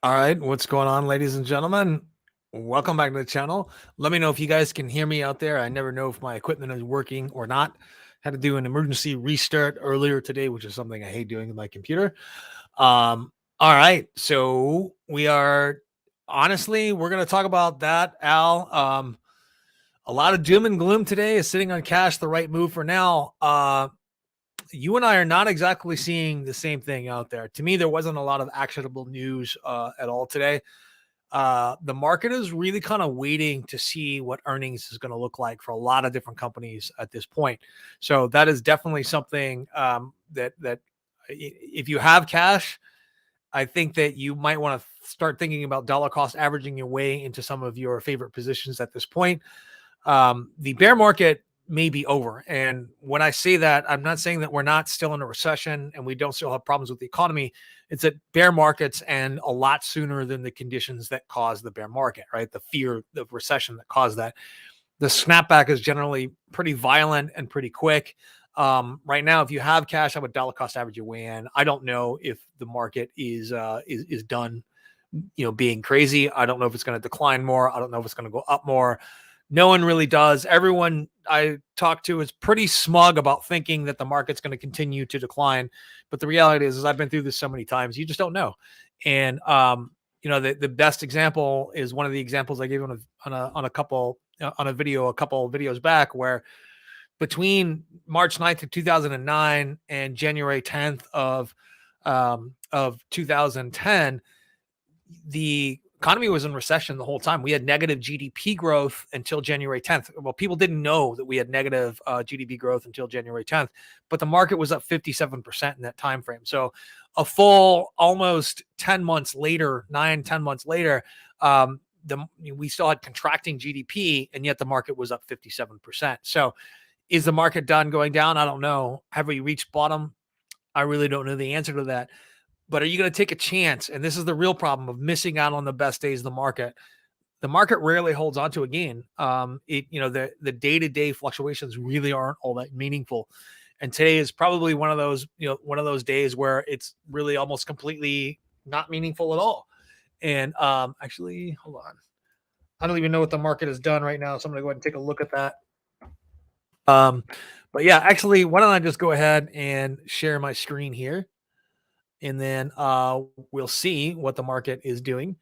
All right, what's going on, ladies and gentlemen? Welcome back to the channel. Let me know if you guys can hear me out there. I never know if my equipment is working or not. Had to do an emergency restart earlier today, which is something I hate doing with my computer. All right, so we're going to talk about that, Al. A lot of doom and gloom today. Is sitting on cash the right move for now? You and I are not exactly seeing the same thing out there. To me, there wasn't a lot of actionable news at all today. The market is really kind of waiting to see what earnings is going to look like for a lot of different companies at this point. So that is definitely something that if you have cash, I think that you might want to start thinking about dollar cost averaging your way into some of your favorite positions at this point. The bear market may be over. And when I say that, I'm not saying that we're not still in a recession and we don't still have problems with the economy. It's that bear markets end a lot sooner than the conditions that cause the bear market, right? The fear of recession that caused that. The snapback is generally pretty violent and pretty quick. Right now, if you have cash, I would dollar cost average your way in. I don't know if the market is done, being crazy. I don't know if it's going to decline more. I don't know if it's going to go up more. No one really does. Everyone I talk to is pretty smug about thinking that the market's going to continue to decline. But the reality is I've been through this so many times, you just don't know. And the best example is one of the examples I gave on a video a couple of videos back, where between March 9th of 2009 and January 10th of 2010, the economy was in recession the whole time. We had negative GDP growth until January 10th. Well, people didn't know that we had negative GDP growth until January 10th, but the market was up 57% in that time frame. So a full almost 10 months later, 10 months later, we still had contracting GDP, and yet the market was up 57%. So is the market done going down? I don't know. Have we reached bottom? I really don't know the answer to that. But are you going to take a chance? And this is the real problem of missing out on the best days of the market. The market rarely holds on to a gain. The day-to-day fluctuations really aren't all that meaningful. And today is probably one of those days where it's really almost completely not meaningful at all. And actually, hold on. I don't even know what the market has done right now, so I'm going to go ahead and take a look at that. But yeah, actually, why don't I just go ahead and share my screen here, and then we'll see what the market is doing.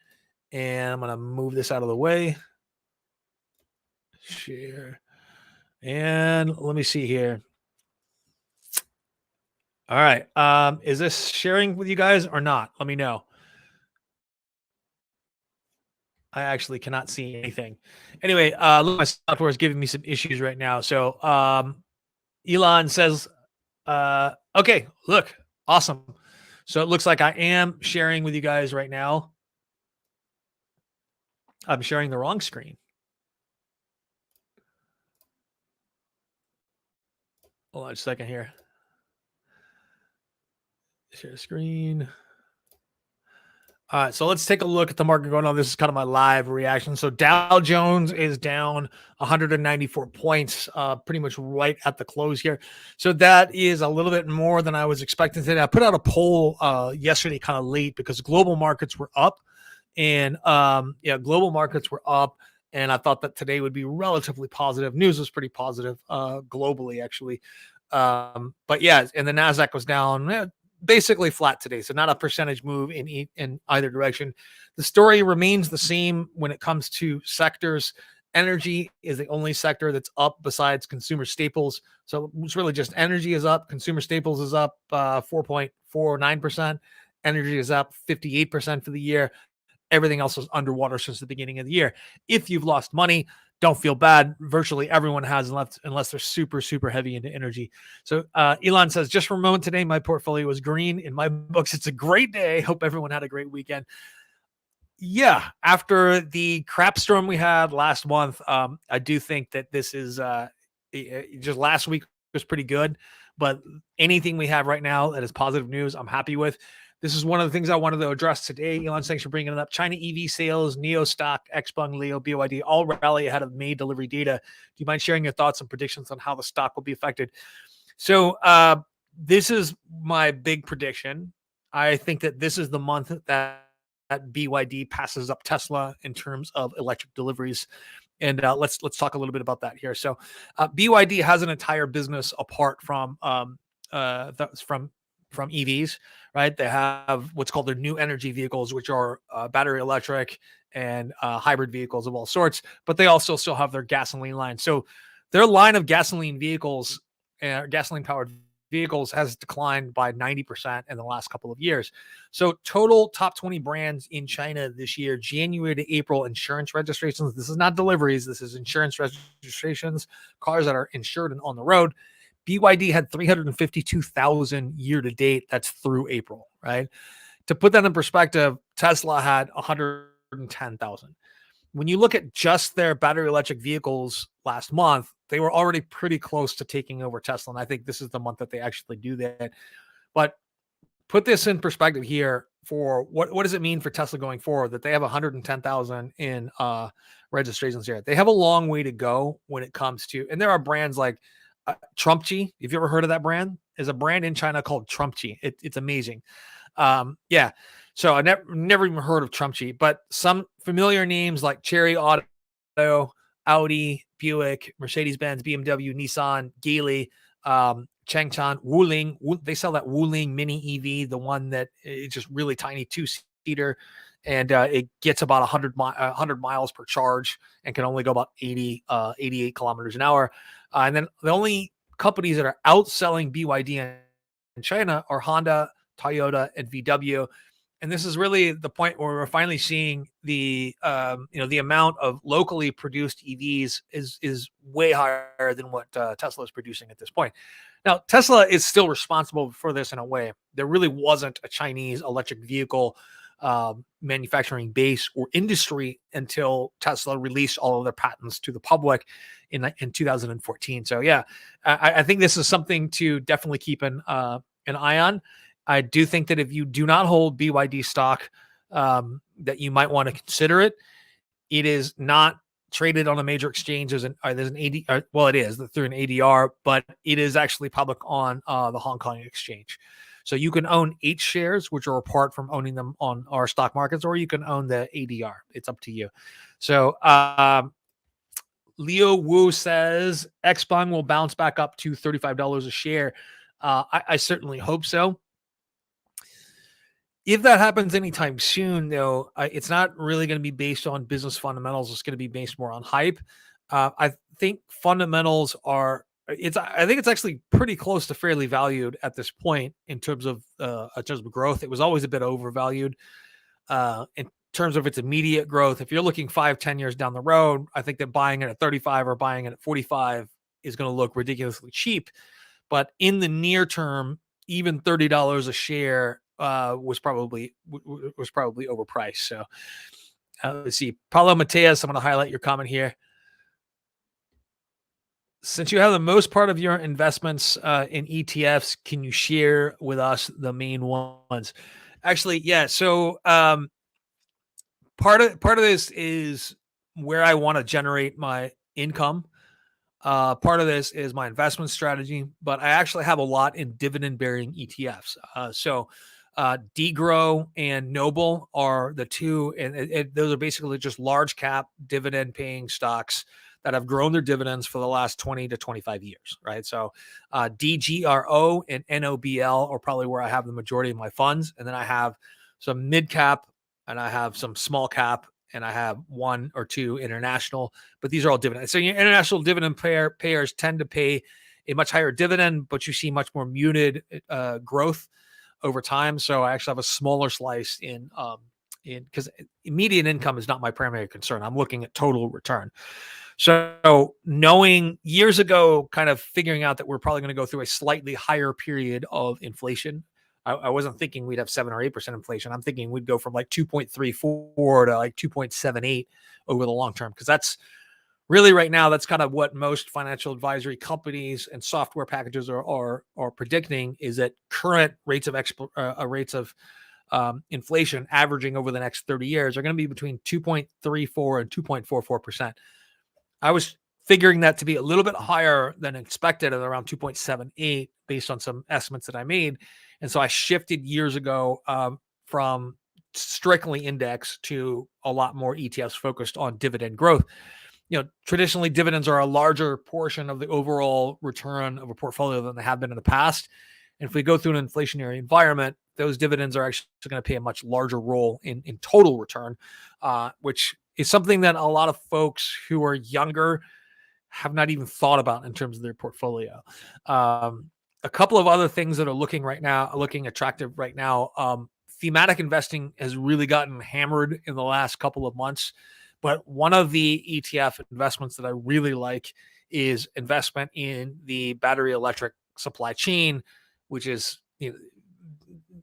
And I'm going to move this out of the way. Share. And let me see here. All right. Is this sharing with you guys or not? Let me know. I actually cannot see anything. Anyway, look, my software is giving me some issues right now. So Elon says, okay, look, awesome. So it looks like I am sharing with you guys right now. I'm sharing the wrong screen. Hold on a second here. Share screen. All right, so let's take a look at the market going on. This is kind of my live reaction. So Dow Jones is down 194 points, pretty much right at the close here. So that is a little bit more than I was expecting today. I put out a poll yesterday, kind of late, because global markets were up, and global markets were up, and I thought that today would be relatively positive. News was pretty positive globally, actually. But yeah, and the Nasdaq was down. Basically flat today, so not a percentage move in either direction. The story remains the same when it comes to sectors. Energy is the only sector that's up besides consumer staples. So it's really just energy is up, consumer staples is up 4.49%, energy is up 58% for the year. Everything else was underwater since the beginning of the year. If you've lost money, don't feel bad. Virtually everyone has left, unless they're super, super heavy into energy. So Elon says, just for a moment today, my portfolio was green. In my books, it's a great day. Hope everyone had a great weekend. Yeah, after the crap storm we had last month, I do think that this is just last week was pretty good. But anything we have right now that is positive news, I'm happy with. This is one of the things I wanted to address today. Elon, thanks for bringing it up. China EV sales, NEO stock, XPeng, Leo, BYD all rally ahead of May delivery data. Do you mind sharing your thoughts and predictions on how the stock will be affected? So this is my big prediction. I think that this is the month that BYD passes up Tesla in terms of electric deliveries. And let's talk a little bit about that here. So BYD has an entire business apart from from EVs, right? They have what's called their new energy vehicles, which are battery electric and hybrid vehicles of all sorts. But they also still have their gasoline line. So their line of gasoline vehicles, gasoline powered vehicles, has declined by 90% in the last couple of years. So total top 20 brands in China this year, January to April, insurance registrations. This is not deliveries. This is insurance registrations, cars that are insured and on the road. BYD had 352,000 year to date. That's through April, right? To put that in perspective, Tesla had 110,000. When you look at just their battery electric vehicles last month, they were already pretty close to taking over Tesla. And I think this is the month that they actually do that. But put this in perspective here for what does it mean for Tesla going forward that they have 110,000 in registrations here. They have a long way to go when it comes to, and there are brands like Trumpchi. Have you ever heard of that brand? There's a brand in China called Trumpchi. It's amazing. Yeah. So I never even heard of Trumpchi, but some familiar names like Chery Auto, Audi, Buick, Mercedes-Benz, BMW, Nissan, Geely, Changchan, Wuling. They sell that Wuling mini EV, the one that is just really tiny, two-seater, and it gets about 100 miles per charge and can only go about 88 kilometers an hour. And then the only companies that are outselling BYD in China are Honda, Toyota, and VW. And this is really the point where we're finally seeing the the amount of locally produced EVs is way higher than what Tesla is producing at this point. Now, Tesla is still responsible for this in a way. There really wasn't a Chinese electric vehicle manufacturing base or industry until Tesla released all of their patents to the public in 2014. So yeah, I think this is something to definitely keep an eye on. I do think that if you do not hold BYD stock, that you might want to consider it. It is not traded on a major exchange. There's an AD, well, it is through an ADR, but it is actually public on the Hong Kong exchange. So you can own 8 shares, which are apart from owning them on our stock markets, or you can own the ADR. It's up to you. So Leo Wu says XBONG will bounce back up to $35 a share. I certainly hope so. If that happens anytime soon, though, it's not really going to be based on business fundamentals. It's going to be based more on hype. I think fundamentals are. I think it's actually pretty close to fairly valued at this point in terms of growth. It was always a bit overvalued in terms of its immediate growth. If you're looking 5-10 years down the road, I think that buying it at 35 or buying it at 45 is going to look ridiculously cheap. But in the near term, even $30 a share was probably overpriced. So let's see. Paulo Mateus, I'm going to highlight your comment here. Since you have the most part of your investments in ETFs, can you share with us the main ones? Actually, yeah. So part of this is where I want to generate my income. Part of this is my investment strategy, but I actually have a lot in dividend-bearing ETFs. So Degrow and Noble are the two, and those are basically just large cap dividend-paying stocks that have grown their dividends for the last 20 to 25 years, right? So DGRO and NOBL are probably where I have the majority of my funds, and then I have some mid cap, and I have some small cap, and I have 1 or 2 international, but these are all dividends. So your international dividend payers tend to pay a much higher dividend, but you see much more muted growth over time. So I actually have a smaller slice in because immediate income is not my primary concern. I'm looking at total return. So knowing years ago, kind of figuring out that we're probably going to go through a slightly higher period of inflation. I wasn't thinking we'd have 7 or 8% inflation. I'm thinking we'd go from like 2.34 to like 2.78 over the long term. Because that's really right now, that's kind of what most financial advisory companies and software packages are predicting, is that current rates of inflation averaging over the next 30 years are going to be between 2.34 and 2.44%. I was figuring that to be a little bit higher than expected at around 2.78 based on some estimates that I made. And so I shifted years ago from strictly indexed to a lot more ETFs focused on dividend growth. Traditionally dividends are a larger portion of the overall return of a portfolio than they have been in the past. And if we go through an inflationary environment, those dividends are actually going to play a much larger role in total return, which is something that a lot of folks who are younger have not even thought about in terms of their portfolio. A couple of other things that are looking attractive right now. Thematic investing has really gotten hammered in the last couple of months, but one of the ETF investments that I really like is investment in the battery electric supply chain, which is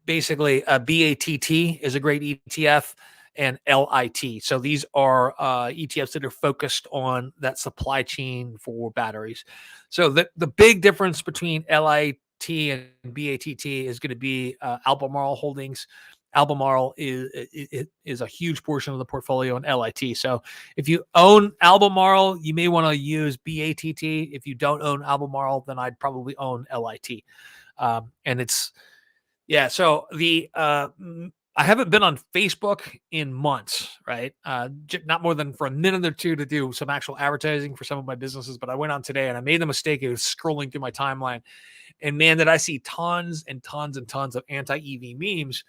basically a BATT is a great ETF, and LIT. So these are ETFs that are focused on that supply chain for batteries. So the big difference between LIT and BATT is going to be Albemarle Holdings. Albemarle is a huge portion of the portfolio in LIT. So if you own Albemarle, you may want to use BATT. If you don't own Albemarle, then I'd probably own LIT. And it's so I haven't been on Facebook in months, right? Not more than for a minute or two to do some actual advertising for some of my businesses. But I went on today and I made the mistake of scrolling through my timeline. And man, did I see tons and tons and tons of anti-EV memes.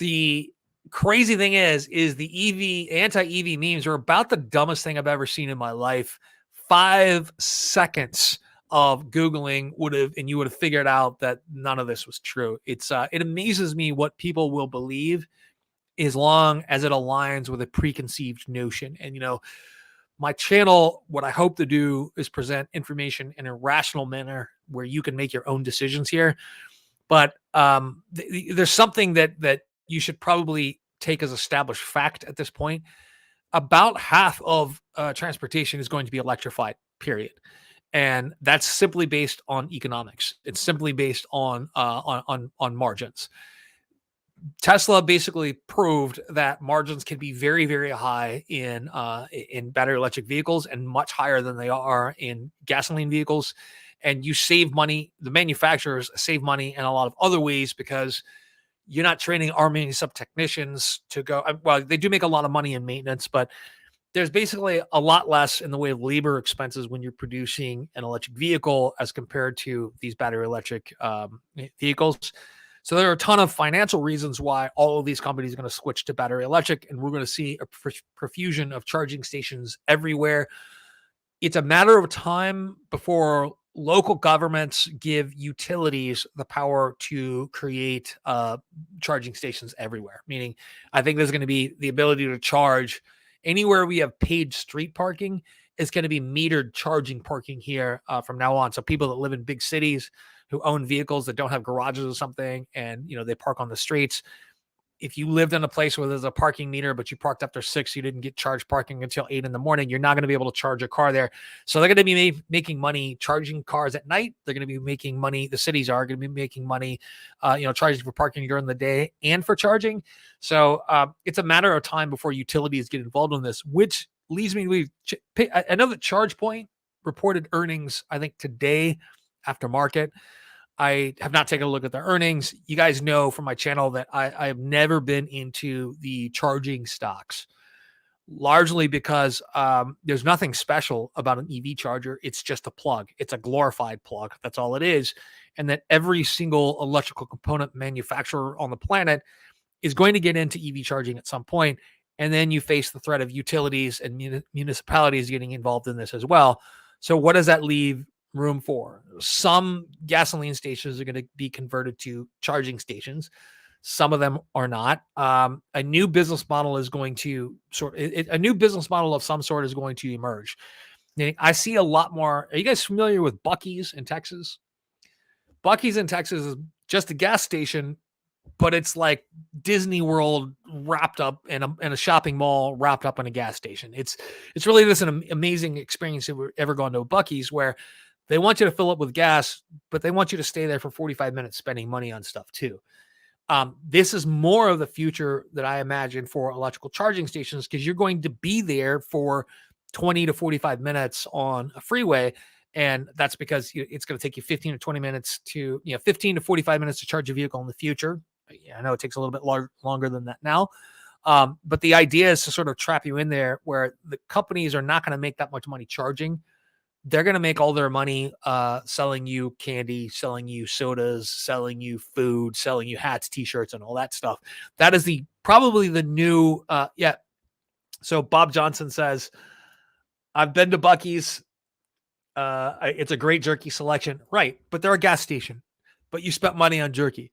The crazy thing is the anti-EV memes are about the dumbest thing I've ever seen in my life. 5 seconds of Googling you would have figured out that none of this was true. It amazes me what people will believe as long as it aligns with a preconceived notion. And, my channel, what I hope to do is present information in a rational manner where you can make your own decisions here. But there's something that you should probably take as established fact at this point. About half of transportation is going to be electrified, period. And that's simply based on economics. It's simply based on margins. Tesla basically proved that margins can be very, very high in battery electric vehicles and much higher than they are in gasoline vehicles. And you save money. The manufacturers save money in a lot of other ways because you're not training armies of technicians to go. Well, they do make a lot of money in maintenance, but there's basically a lot less in the way of labor expenses when you're producing an electric vehicle as compared to these battery electric vehicles. So there are a ton of financial reasons why all of these companies are going to switch to battery electric, and we're going to see a profusion of charging stations everywhere. It's a matter of time before local governments give utilities the power to create charging stations everywhere. Meaning, I think there's going to be the ability to charge anywhere we have paid street parking. Is going to be metered charging parking here from now on. So people that live in big cities who own vehicles that don't have garages or something, and they park on the streets. If you lived in a place where there's a parking meter, but you parked after 6, you didn't get charged parking until 8 in the morning, you're not going to be able to charge a car there. So they're going to be making money charging cars at night. They're going to be making money. The cities are going to be making money, charging for parking during the day and for charging. So it's a matter of time before utilities get involved in this, which leads me to, I know that ChargePoint reported earnings, I think today after market. I have not taken a look at the earnings. You guys know from my channel that I have never been into the charging stocks, largely because there's nothing special about an EV charger. It's just a plug. It's a glorified plug. That's all it is. And that every single electrical component manufacturer on the planet is going to get into EV charging at some point. And then you face the threat of utilities and municipalities getting involved in this as well. So what does that leave room for? Some gasoline stations are going to be converted to charging stations. Some of them are not. A new business model is going to a new business model of some sort is going to emerge. I see a lot more. Are you guys familiar with Buc-ee's in Texas? Buc-ee's in Texas is just a gas station, but it's like Disney World wrapped up in a shopping mall wrapped up in a gas station. It's really this an amazing experience if we've ever gone to a Buc-ee's, where they want you to fill up with gas, but they want you to stay there for 45 minutes spending money on stuff too. This is more of the future that I imagine for electrical charging stations, because you're going to be there for 20 to 45 minutes on a freeway. And that's because it's going to take you 15 to 20 minutes 15 to 45 minutes to charge a vehicle in the future. I know it takes a little bit longer than that now. But the idea is to sort of trap you in there where the companies are not going to make that much money charging. They're going to make all their money selling you candy, selling you sodas, selling you food, selling you hats, t-shirts, and all that stuff. That is probably the new yeah. So Bob Johnson says, I've been to Buc-ee's. It's a great jerky selection, right? But they're a gas station. But you spent money on jerky.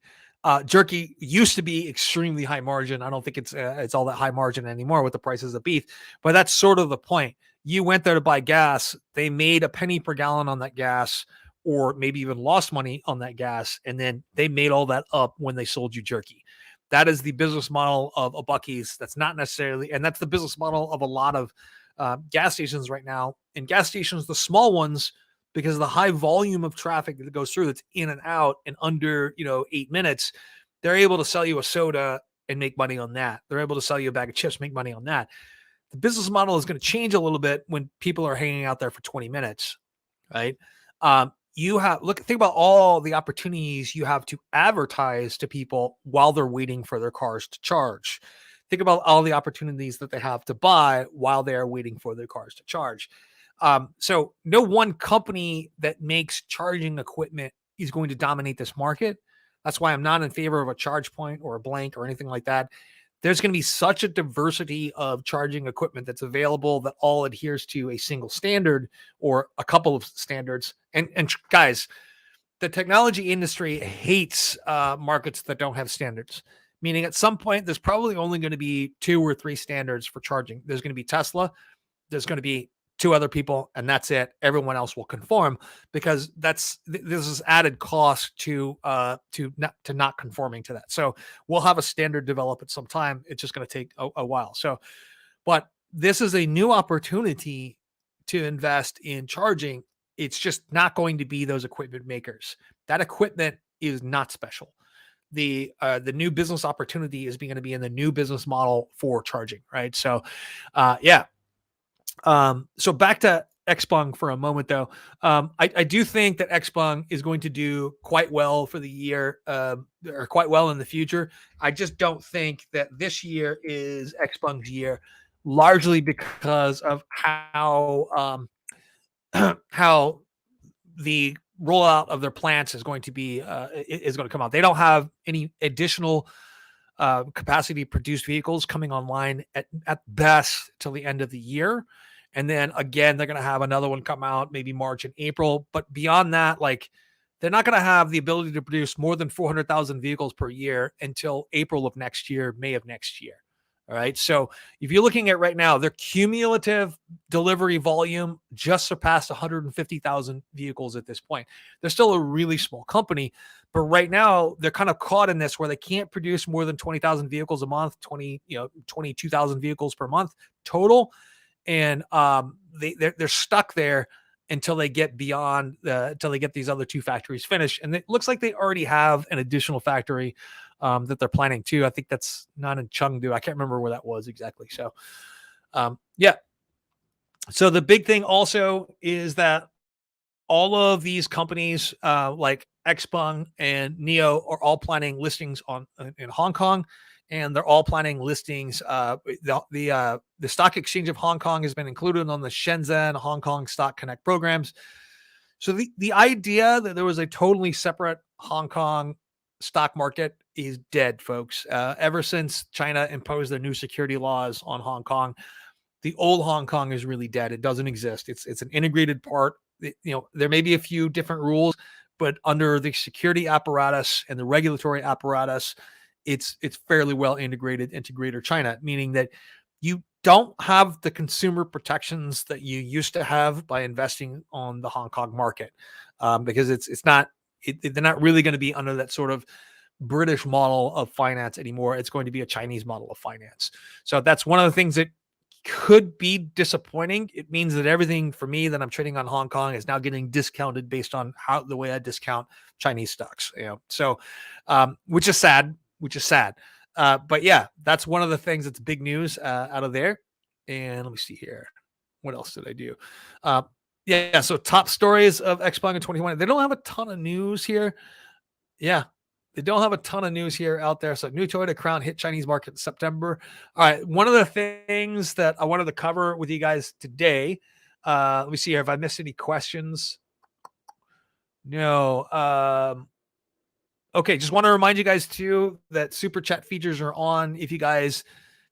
Jerky used to be extremely high margin. I don't think it's all that high margin anymore with the prices of beef. But that's sort of the point. You went there to buy gas. They made a penny per gallon on that gas, or maybe even lost money on that gas, and then they made all that up when they sold you jerky. That is the business model of a Buc-ee's. That's not necessarily, and that's the business model of a lot of gas stations right now. And gas stations, the small ones, because of the high volume of traffic that goes through, that's in and out in under 8 minutes, they're able to sell you a soda and make money on that. They're able to sell you a bag of chips, make money on that. The business model is going to change a little bit when people are hanging out there for 20 minutes, right? Think about all the opportunities you have to advertise to people while they're waiting for their cars to charge. Think about all the opportunities that they have to buy while they are waiting for their cars to charge. So no one company that makes charging equipment is going to dominate this market. That's why I'm not in favor of a charge point or a blank or anything like that. There's going to be such a diversity of charging equipment that's available that all adheres to a single standard or a couple of standards. And guys, the technology industry hates markets that don't have standards. Meaning at some point, there's probably only going to be 2 or 3 standards for charging. There's going to be Tesla. There's going to be 2 other people, and that's it. Everyone else will conform because this is added cost to not conforming to that. So we'll have a standard develop at some time. It's just going to take a while. So, but this is a new opportunity to invest in charging. It's just not going to be those equipment makers. That equipment is not special. The new business opportunity is going to be in the new business model for charging, right? So, yeah. So back to Xpeng for a moment, though. I do think that Xpeng is going to do quite well for the year, or quite well in the future. I just don't think that this year is Xpeng's year, largely because of how how the rollout of their plants is going to be is going to come out. They don't have any additional capacity produced vehicles coming online at best till the end of the year. And then again, they're going to have another one come out maybe March and April. But beyond that, like, they're not going to have the ability to produce more than 400,000 vehicles per year until April of next year, May of next year. All right. So if you're looking at right now, their cumulative delivery volume just surpassed 150,000 vehicles at this point. They're still a really small company, but right now they're kind of caught in this where they can't produce more than 20,000 vehicles a month, 22,000 vehicles per month total. And they're stuck there until they get until they get these other 2 factories finished. And it looks like they already have an additional factory that they're planning to. I think that's not in Chengdu. I can't remember where that was exactly. So, yeah. So the big thing also is that all of these companies, like Xpeng and Neo, are all planning listings in Hong Kong, and they're all planning listings. The Stock Exchange of Hong Kong has been included on the Shenzhen Hong Kong Stock Connect programs. So the idea that there was a totally separate Hong Kong stock market is dead, folks. Ever since China imposed their new security laws on Hong Kong, the old Hong Kong is really dead. It doesn't exist. It's an integrated part. There may be a few different rules, but under the security apparatus and the regulatory apparatus, it's fairly well integrated into Greater China, meaning that you don't have the consumer protections that you used to have by investing on the Hong Kong market, because they're not really going to be under that sort of British model of finance anymore. It's going to be a Chinese model of finance. So that's one of the things that could be disappointing. It means that everything for me that I'm trading on Hong Kong is now getting discounted based on the way I discount Chinese stocks. So which is sad. But yeah, that's one of the things that's big news out of there. And let me see here. What else did I do? So top stories of Xpeng in 2020. They don't have a ton of news here. Yeah. they don't have a ton of news here out there. So new Toyota Crown hit Chinese market in September. All right. One of the things that I wanted to cover with you guys today, let me see here if I missed any questions. No. Okay, just want to remind you guys too that super chat features are on if you guys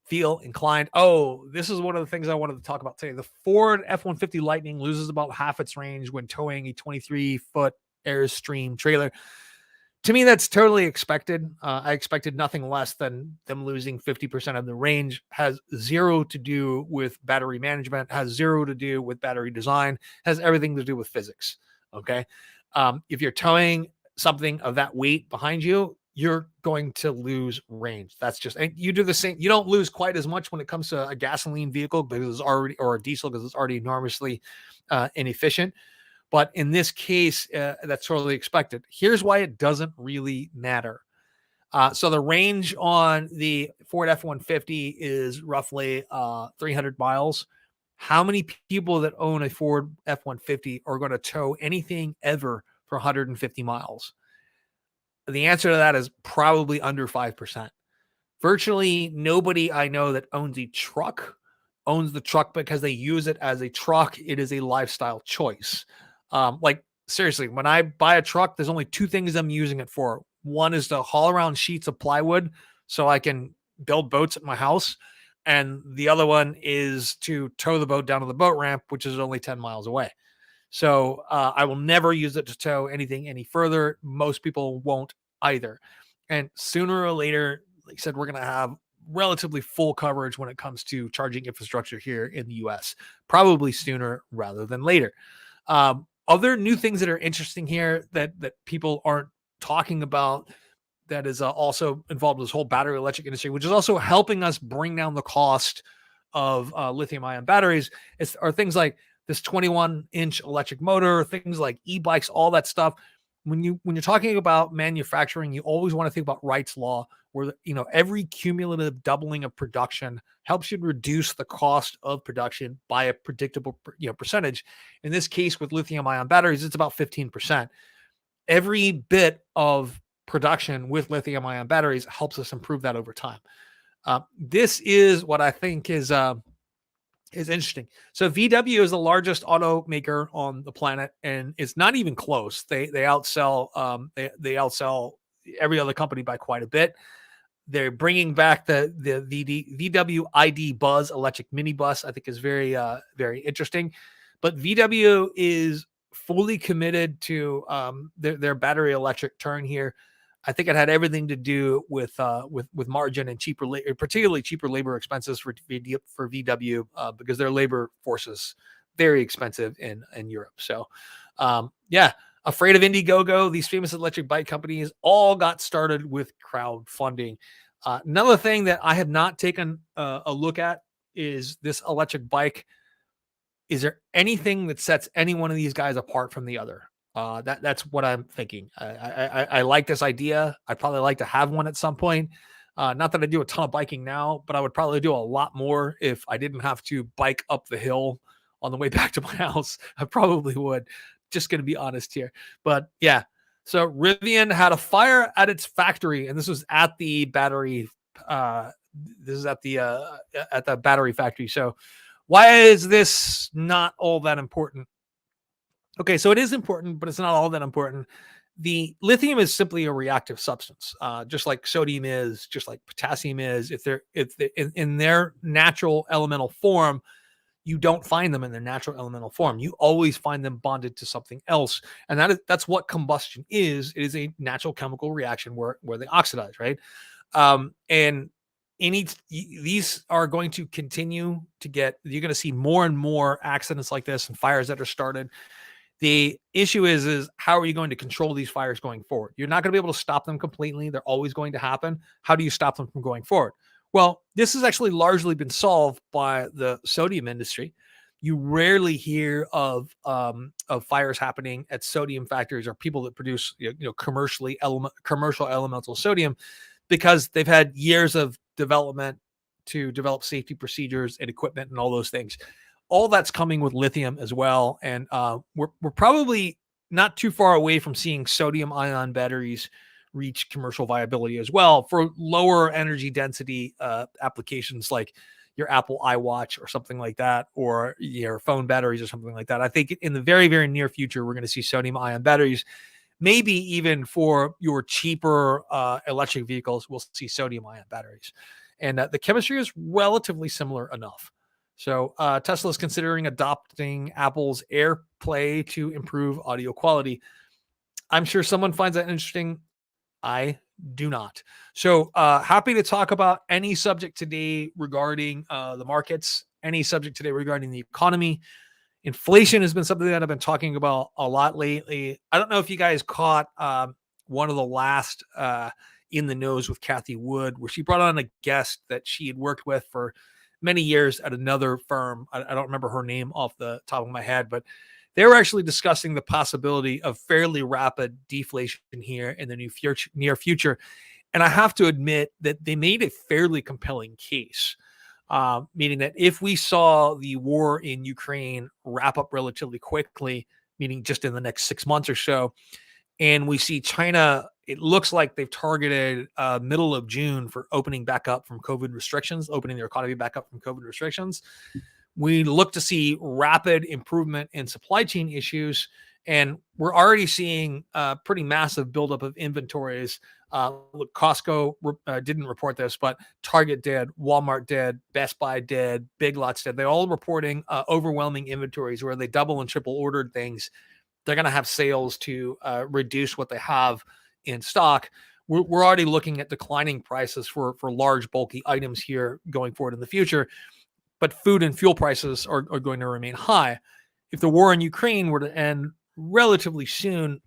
feel inclined. Oh, this is one of the things I wanted to talk about today. The Ford F-150 Lightning loses about half its range when towing a 23-foot Airstream trailer. To me, that's totally expected. I expected nothing less than them losing 50% of the range. Has zero to do with battery management, has zero to do with battery design, has everything to do with physics. Okay. If you're towing something of that weight behind you, you're going to lose range. That's just, and you do the same. You don't lose quite as much when it comes to a gasoline vehicle because it's already, or a diesel because it's already enormously inefficient. But in this case, that's totally expected. Here's why it doesn't really matter. So the range on the Ford F-150 is roughly 300 miles. How many people that own a Ford F-150 are going to tow anything ever for 150 miles? The answer to that is probably under 5%. Virtually nobody I know that owns a truck owns the truck because they use it as a truck. It is a lifestyle choice. Like seriously, when I buy a truck, there's only two things I'm using it for. One is to haul around sheets of plywood so I can build boats at my house. And the other one is to tow the boat down to the boat ramp, which is only 10 miles away. So I will never use it to tow anything any further. Most people won't either. And sooner or later, like I said, we're going to have relatively full coverage when it comes to charging infrastructure here in the US, probably sooner rather than later. Other new things that are interesting here that people aren't talking about that is also involved with this whole battery electric industry, which is also helping us bring down the cost of lithium ion batteries, are things like this 21-inch electric motor, things like e-bikes, all that stuff. When you're talking about manufacturing, you always want to think about Wright's law, where every cumulative doubling of production helps you reduce the cost of production by a predictable percentage. In this case, with lithium ion batteries, it's about 15%. Every bit of production with lithium ion batteries helps us improve that over time. This is what I think is interesting. So VW is the largest automaker on the planet, and it's not even close. They outsell they outsell every other company by quite a bit. They're bringing back the VW ID Buzz electric minibus. I think is very very interesting. But VW is fully committed to their battery electric turn here. I think it had everything to do with margin and cheaper, particularly cheaper labor expenses for VW because their labor force is very expensive in Europe. So, yeah, afraid of Indiegogo. These famous electric bike companies all got started with crowdfunding. Another thing that I have not taken a look at is this electric bike. Is there anything that sets any one of these guys apart from the other? That's what I'm thinking. I like this idea. I'd probably like to have one at some point. Not that I do a ton of biking now, but I would probably do a lot more if I didn't have to bike up the hill on the way back to my house. I probably would. Just going to be honest here. But yeah, so Rivian had a fire at its factory, and this was at the battery. This is at the battery factory. So why is this not all that important? Okay, so it is important, but it's not all that important. The lithium is simply a reactive substance, just like sodium is, just like potassium is. If they're in their natural elemental form, you don't find them in their natural elemental form. You always find them bonded to something else, and that's what combustion is. It is a natural chemical reaction where they oxidize, right? And these are going to continue to get. You're going to see more and more accidents like this and fires that are started. The issue is how are you going to control these fires going forward? You're not going to be able to stop them completely. They're always going to happen. How do you stop them from going forward? Well, this has actually largely been solved by the sodium industry. You rarely hear of fires happening at sodium factories or people that produce commercial elemental sodium because they've had years of development to develop safety procedures and equipment and all those things. All that's coming with lithium as well. And we're probably not too far away from seeing sodium ion batteries reach commercial viability as well for lower energy density applications like your Apple iWatch or something like that, or your phone batteries or something like that. I think in the very, very near future, we're going to see sodium ion batteries. Maybe even for your cheaper electric vehicles, we'll see sodium ion batteries. And the chemistry is relatively similar enough. So Tesla is considering adopting Apple's AirPlay to improve audio quality. I'm sure someone finds that interesting. I do not. So happy to talk about any subject today regarding the markets, any subject today regarding the economy. Inflation has been something that I've been talking about a lot lately. I don't know if you guys caught one of the last In the Nose with Kathy Wood, where she brought on a guest that she had worked with for many years at another firm. I don't remember her name off the top of my head, but they were actually discussing the possibility of fairly rapid deflation here in the near future. And I have to admit that they made a fairly compelling case. Meaning that if we saw the war in Ukraine wrap up relatively quickly, meaning just in the next 6 months or so, and we see China, it looks like they've targeted middle of June for opening back up from COVID restrictions, opening their economy back up from COVID restrictions. We look to see rapid improvement in supply chain issues, and we're already seeing pretty massive buildup of inventories. Look, Costco didn't report this, but Target did, Walmart did, Best Buy did, Big Lots did. They're all reporting overwhelming inventories where they double and triple ordered things. They're going to have sales to reduce what they have in stock. We're already looking at declining prices for large, bulky items here going forward in the future. But food and fuel prices are going to remain high. If the war in Ukraine were to end relatively soon,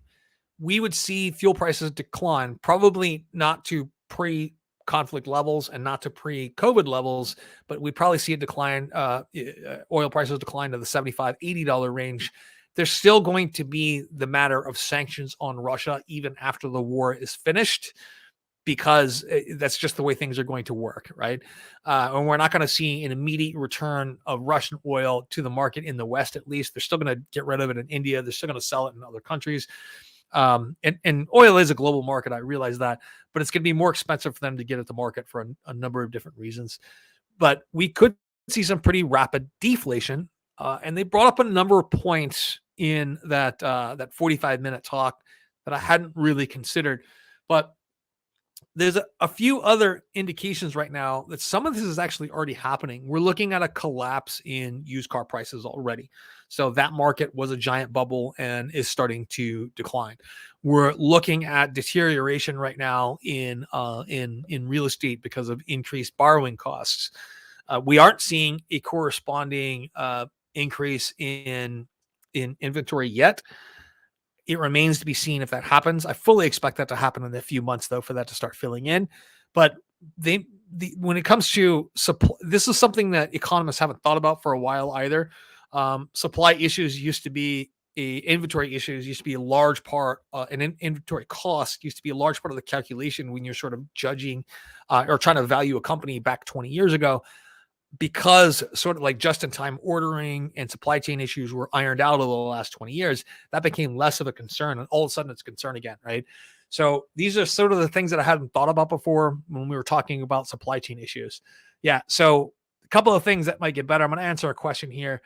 we would see fuel prices decline, probably not to pre-conflict levels and not to pre-COVID levels, but we'd probably see a decline, oil prices decline to the $75, $80 range. There's still going to be the matter of sanctions on Russia even after the war is finished, because that's just the way things are going to work, right? And we're not going to see an immediate return of Russian oil to the market in the West, at least. They're still going to get rid of it in India. They're still going to sell it in other countries. And oil is a global market. I realize that, but it's going to be more expensive for them to get at the market for a number of different reasons. But we could see some pretty rapid deflation. And they brought up a number of points in that 45-minute talk that I hadn't really considered. But there's a few other indications right now that some of this is actually already happening. We're looking at a collapse in used car prices already. So that market was a giant bubble and is starting to decline. We're looking at deterioration right now in real estate because of increased borrowing costs. We aren't seeing a corresponding increase in inventory yet. It remains to be seen if that happens. I fully expect that to happen in a few months, though, for that to start filling in. But when it comes to supply, this is something that economists haven't thought about for a while either. Supply issues used to be inventory issues used to be a large part, and inventory cost used to be a large part of the calculation when you're sort of judging or trying to value a company back 20 years ago. Because sort of like just-in-time ordering and supply chain issues were ironed out over the last 20 years, that became less of a concern, and all of a sudden it's a concern again, right? So these are sort of the things that I hadn't thought about before when we were talking about supply chain issues. Yeah, so a couple of things that might get better. I'm going to answer a question here.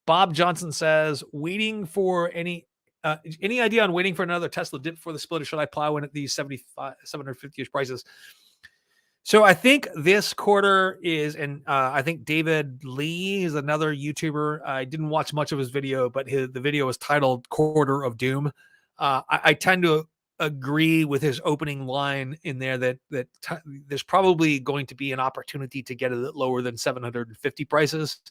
Bob Johnson says, waiting for any idea on waiting for another Tesla dip for the split, or should I plow in at these 750-ish prices? So I think this quarter is, and I think David Lee is another YouTuber. I didn't watch much of his video, but the video is titled Quarter of Doom. I tend to agree with his opening line in there that there's probably going to be an opportunity to get it lower than 750 prices,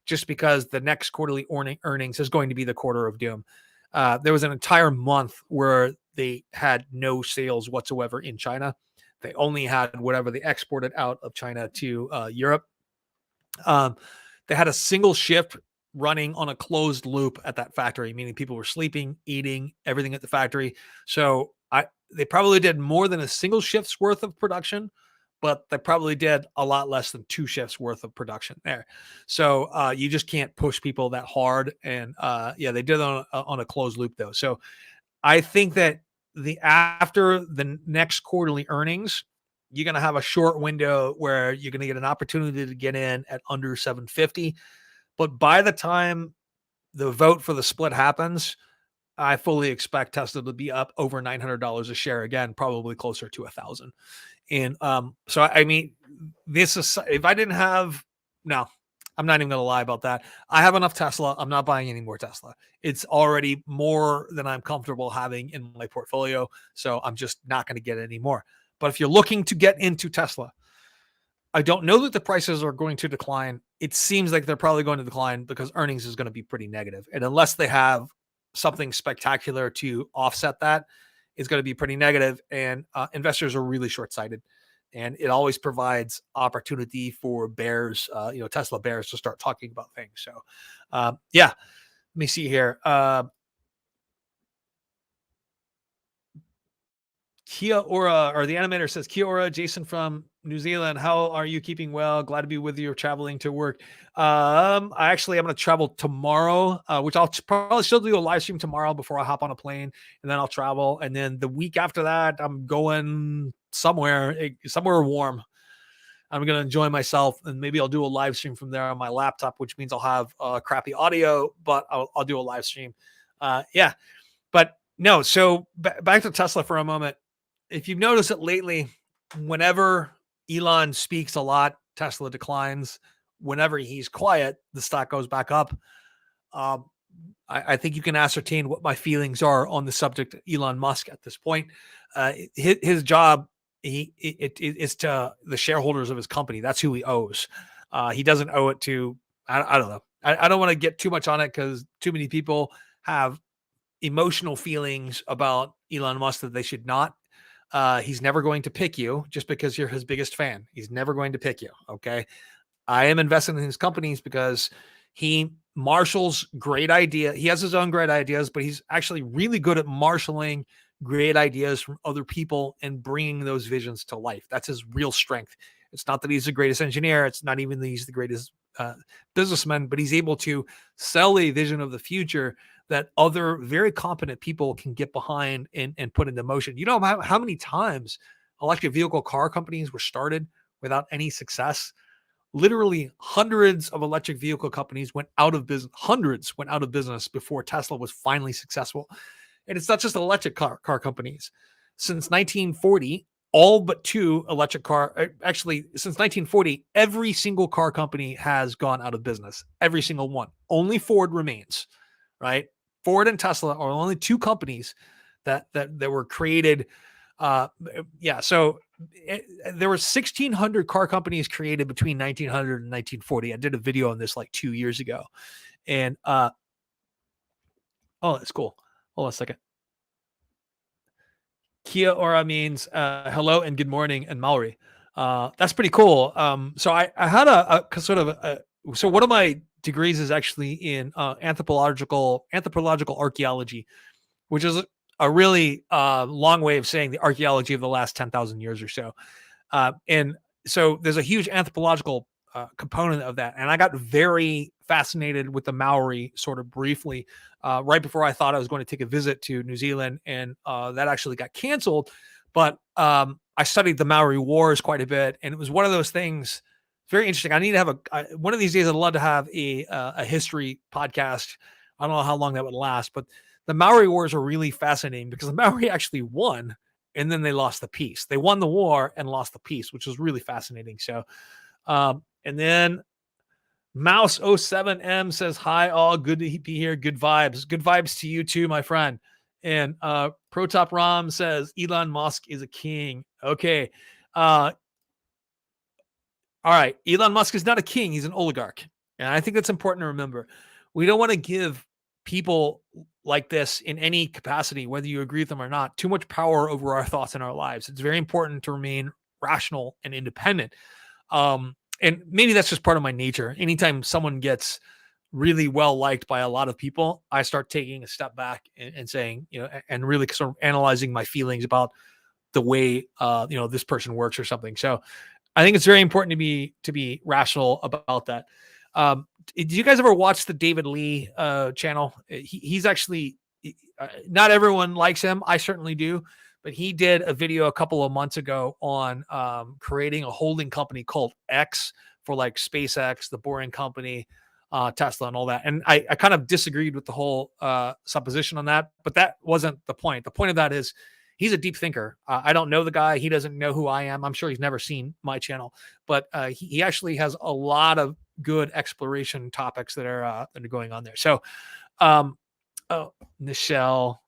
just because the next quarterly earnings is going to be the Quarter of Doom. There was an entire month where they had no sales whatsoever in China. They only had whatever they exported out of China to Europe. They had a single shift running on a closed loop at that factory, meaning people were sleeping, eating, everything at the factory. So they probably did more than a single shift's worth of production, but they probably did a lot less than 2 shifts worth of production there. So you just can't push people that hard. And they did on a closed loop though. So I think that after the next quarterly earnings, you're going to have a short window where you're going to get an opportunity to get in at under 750. But by the time the vote for the split happens, I fully expect Tesla to be up over $900 a share again, probably closer to 1,000. And so I mean, this is if I didn't have no, I'm not even gonna lie about that. I have enough Tesla. I'm not buying any more Tesla. It's already more than I'm comfortable having in my portfolio. So I'm just not gonna get any more. But if you're looking to get into Tesla, I don't know that the prices are going to decline. It seems like they're probably going to decline because earnings is going to be pretty negative. And unless they have something spectacular to offset that, it's going to be pretty negative. And investors are really short sighted. And it always provides opportunity for bears, Tesla bears to start talking about things. So, yeah, let me see here. Kia Ora, or the animator says, Kia Ora, Jason from New Zealand. How are you keeping well? Glad to be with you. Traveling to work. I'm going to travel tomorrow, which I'll probably still do a live stream tomorrow before I hop on a plane, and then I'll travel. And then the week after that, I'm going somewhere warm. I'm going to enjoy myself, and maybe I'll do a live stream from there on my laptop, which means I'll have crappy audio, but I'll do a live stream. Yeah, but no. So back to Tesla for a moment. If you've noticed it lately, whenever Elon speaks a lot, Tesla declines. Whenever he's quiet, the stock goes back up. I think you can ascertain what my feelings are on the subject of Elon Musk at this point. His job is to the shareholders of his company. That's who he owes. He doesn't owe it to, I don't know. I don't want to get too much on it because too many people have emotional feelings about Elon Musk that they should not. He's never going to pick you just because you're his biggest fan. He's never going to pick you. Okay. I am investing in his companies because he marshals great idea. He has his own great ideas, but he's actually really good at marshaling great ideas from other people and bringing those visions to life. That's his real strength. It's not that he's the greatest engineer. It's not even that he's the greatest businessman, but he's able to sell a vision of the future that other very competent people can get behind and put into motion. You know how many times electric vehicle car companies were started without any success? Literally hundreds of electric vehicle companies went out of business. Hundreds went out of business before Tesla was finally successful. And it's not just electric car companies. Since 1940, all but two electric car, actually, since 1940, every single car company has gone out of business. Every single one. Only Ford remains, right? Ford and Tesla are only two companies that were created. So there were 1,600 car companies created between 1900 and 1940. I did a video on this like 2 years ago. And oh, that's cool. Hold on a second. Kia ora means hello and good morning in Maori. That's pretty cool. So I had a sort of so one of my degrees is actually in anthropological archaeology, which is a really long way of saying the archaeology of the last 10,000 years or so. And so there's a huge anthropological component of that. And I got very fascinated with the Maori sort of briefly right before I thought I was going to take a visit to New Zealand. And that actually got canceled. But I studied the Maori Wars quite a bit. And it was one of those things very interesting. I need to have one of these days, I'd love to have a history podcast. I don't know how long that would last, but the Maori Wars are really fascinating because the Maori actually won and then they lost the peace. They won the war and lost the peace, which was really fascinating. So, and then Mouse 07M says, hi, all good to be here. Good vibes to you too, my friend. And Protop Ram says, Elon Musk is a king. Okay. All right. Elon Musk is not a king. He's an oligarch. And I think that's important to remember. We don't want to give people like this in any capacity, whether you agree with them or not, too much power over our thoughts in our lives. It's very important to remain rational and independent. And maybe that's just part of my nature. Anytime someone gets really well liked by a lot of people, I start taking a step back and saying, and really sort of analyzing my feelings about the way, this person works or something. So I think it's very important to be rational about that. Did you guys ever watch the David Lee channel? He's actually not everyone likes him. I certainly do. But he did a video a couple of months ago on creating a holding company called X for like SpaceX, the Boring Company, Tesla, and all that. And I kind of disagreed with the whole supposition on that, but that wasn't the point. The point of that is he's a deep thinker. I don't know the guy. He doesn't know who I am. I'm sure he's never seen my channel, but he actually has a lot of good exploration topics that are going on there. So, Nichelle.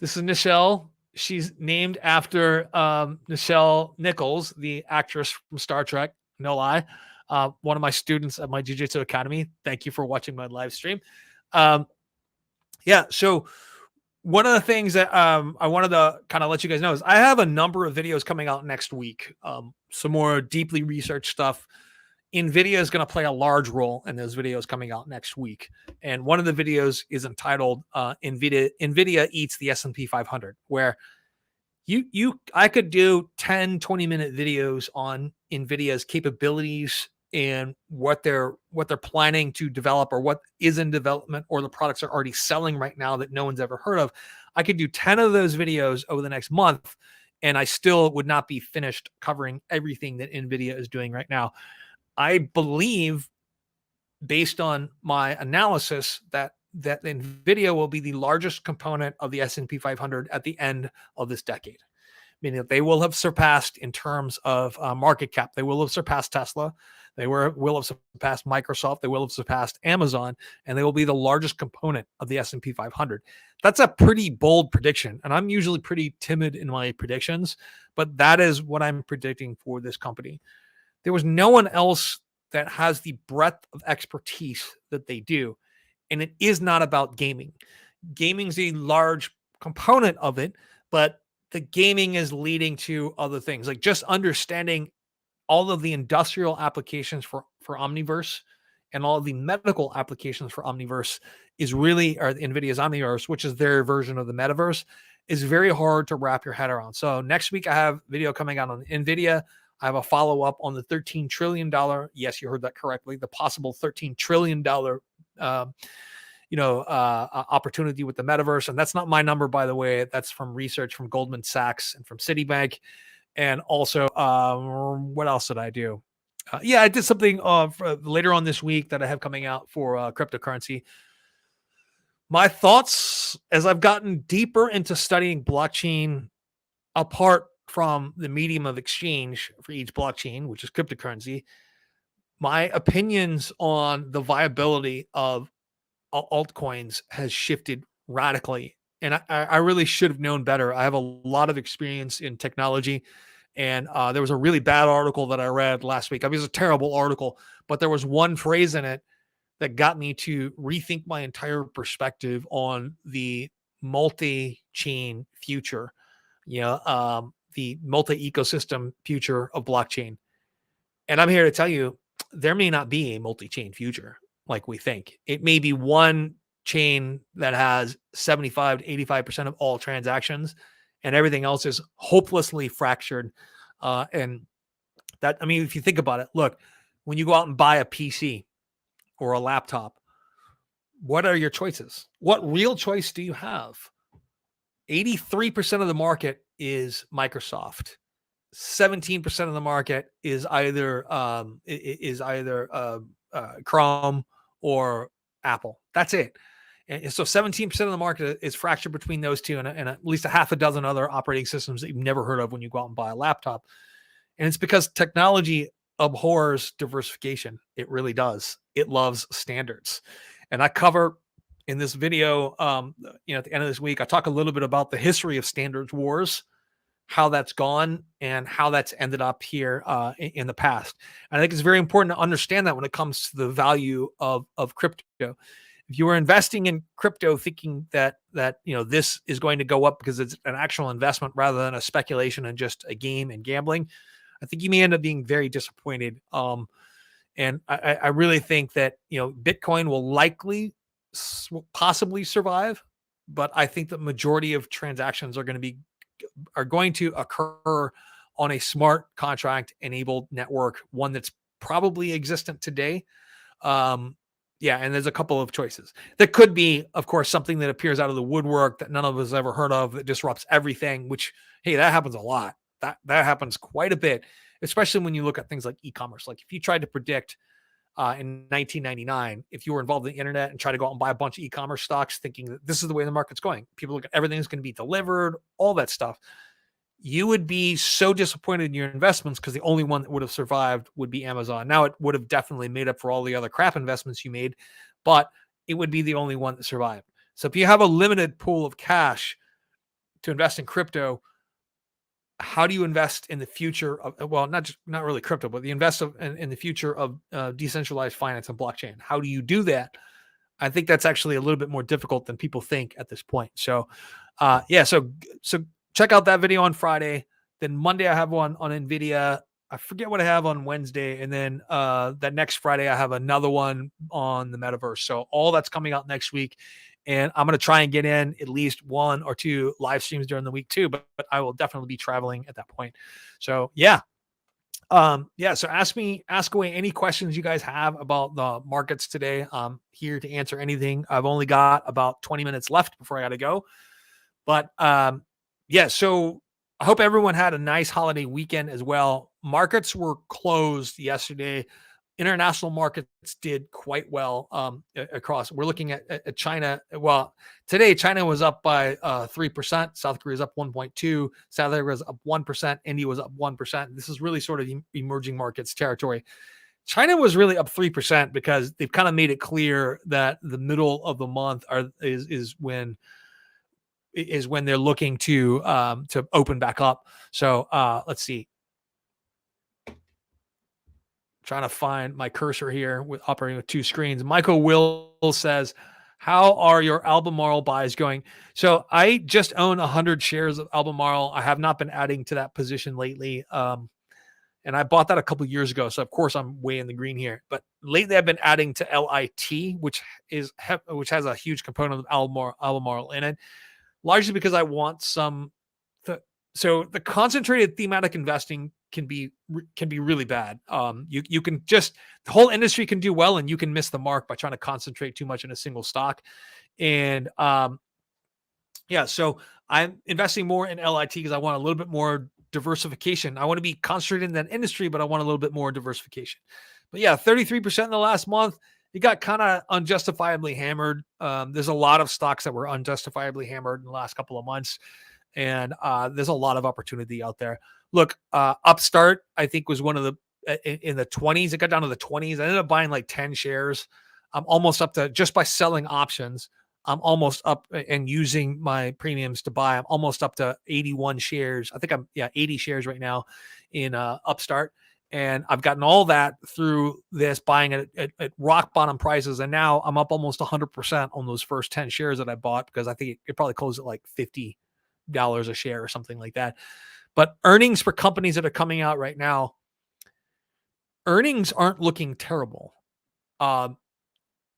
This is Nichelle. She's named after Nichelle Nichols, the actress from Star Trek. No lie. One of my students at my Jiu-Jitsu Academy. Thank you for watching my live stream. Yeah, so one of the things that I wanted to kind of let you guys know is I have a number of videos coming out next week. Some more deeply researched stuff. NVIDIA is going to play a large role in those videos coming out next week. And one of the videos is entitled NVIDIA Eats the S&P 500, where I could do 10, 20-minute videos on NVIDIA's capabilities and what they're planning to develop or what is in development or the products are already selling right now that no one's ever heard of. I could do 10 of those videos over the next month, and I still would not be finished covering everything that NVIDIA is doing right now. I believe, based on my analysis, that NVIDIA will be the largest component of the S&P 500 at the end of this decade, meaning that they will have surpassed in terms of market cap. They will have surpassed Tesla. They will have surpassed Microsoft. They will have surpassed Amazon, and they will be the largest component of the S&P 500. That's a pretty bold prediction, and I'm usually pretty timid in my predictions, but that is what I'm predicting for this company. There was no one else that has the breadth of expertise that they do. And it is not about gaming. Gaming is a large component of it, but the gaming is leading to other things, like just understanding all of the industrial applications for Omniverse and all of the medical applications for Omniverse is really, or NVIDIA's Omniverse, which is their version of the metaverse, is very hard to wrap your head around. So next week I have video coming out on NVIDIA. I have a follow-up on the $13 trillion. Yes, you heard that correctly. The possible $13 trillion, opportunity with the metaverse. And that's not my number, by the way. That's from research from Goldman Sachs and from Citibank. And also, what else did I do? I did something later on this week that I have coming out for cryptocurrency. My thoughts as I've gotten deeper into studying blockchain apart from the medium of exchange for each blockchain, which is cryptocurrency, my opinions on the viability of altcoins has shifted radically. And I really should have known better. I have a lot of experience in technology. And there was a really bad article that I read last week. I mean, it was a terrible article, but there was one phrase in it that got me to rethink my entire perspective on the multi-chain future, the multi-ecosystem future of blockchain. And I'm here to tell you, there may not be a multi-chain future like we think. It may be one chain that has 75 to 85% of all transactions, and everything else is hopelessly fractured. And that, I mean, if you think about it, look, when you go out and buy a PC or a laptop, what are your choices? What real choice do you have? 83% of the market is Microsoft. 17% of the market is either Chrome or Apple. That's it. And so 17% of the market is fractured between those two and at least a half a dozen other operating systems that you've never heard of when you go out and buy a laptop. And it's because technology abhors diversification. It really does. It loves standards. And I cover in this video, at the end of this week, I talk a little bit about the history of standards wars, how that's gone and how that's ended up here in the past. And I think it's very important to understand that when it comes to the value of crypto. If you were investing in crypto thinking that this is going to go up because it's an actual investment rather than a speculation and just a game and gambling, I think you may end up being very disappointed. And I really think that Bitcoin will likely possibly survive, but I think the majority of transactions are going to occur on a smart contract enabled network, one that's probably existent today. Yeah, and there's a couple of choices. There could be, of course, something that appears out of the woodwork that none of us ever heard of that disrupts everything, which, hey, that happens a lot. That happens quite a bit, especially when you look at things like e-commerce. Like if you tried to predict in 1999, if you were involved in the internet and try to go out and buy a bunch of e-commerce stocks thinking that this is the way the market's going, people look at everything's going to be delivered, all that stuff, you would be so disappointed in your investments because the only one that would have survived would be Amazon. Now, it would have definitely made up for all the other crap investments you made, but it would be the only one that survived. So if you have a limited pool of cash to invest in crypto, how do you invest in the future of, well, not really crypto, but the invest in the future of decentralized finance and blockchain? How do you do that? I think that's actually a little bit more difficult than people think at this point. So, so check out that video on Friday. Then Monday I have one on Nvidia. I forget what I have on Wednesday, and then that next Friday I have another one on the metaverse. So all that's coming out next week, and I'm going to try and get in at least one or two live streams during the week too. But I will definitely be traveling at that point. So yeah, so ask away any questions you guys have about the markets today. I'm here to answer anything. I've only got about 20 minutes left before I got to go. But so I hope everyone had a nice holiday weekend as well. Markets were closed yesterday. International markets did quite well across. We're looking at China. Well, today China was up by 3%. South Korea is up 1.2%. South Africa was up 1%. India was up 1%. This is really sort of emerging markets territory. China was really up 3% because they've kind of made it clear that the middle of the month is when they're looking to open back up. So let's see. Trying to find my cursor here with operating with two screens. Michael Will says, how are your Albemarle buys going? So I just own 100 shares of Albemarle. I have not been adding to that position lately. And I bought that a couple of years ago. So of course I'm way in the green here, but lately I've been adding to LIT, which has a huge component of Albemarle in it, largely because I want some. So the concentrated thematic investing can be really bad. You can just, the whole industry can do well and you can miss the mark by trying to concentrate too much in a single stock. And so I'm investing more in LIT because I want a little bit more diversification. I want to be concentrated in that industry, but I want a little bit more diversification. But yeah, 33% in the last month. It got kind of unjustifiably hammered. There's a lot of stocks that were unjustifiably hammered in the last couple of months. And there's a lot of opportunity out there. Look, Upstart, I think, was one of the in the 20s. It got down to the 20s. I ended up buying like 10 shares. I'm almost up to, just by selling options, I'm almost up and using my premiums to buy. I'm almost up to 81 shares. I think I'm 80 shares right now in Upstart. And I've gotten all that through this buying at rock bottom prices. And now I'm up almost 100% on those first 10 shares that I bought, because I think it probably closed at like $50 a share or something like that. But earnings for companies that are coming out right now, earnings aren't looking terrible.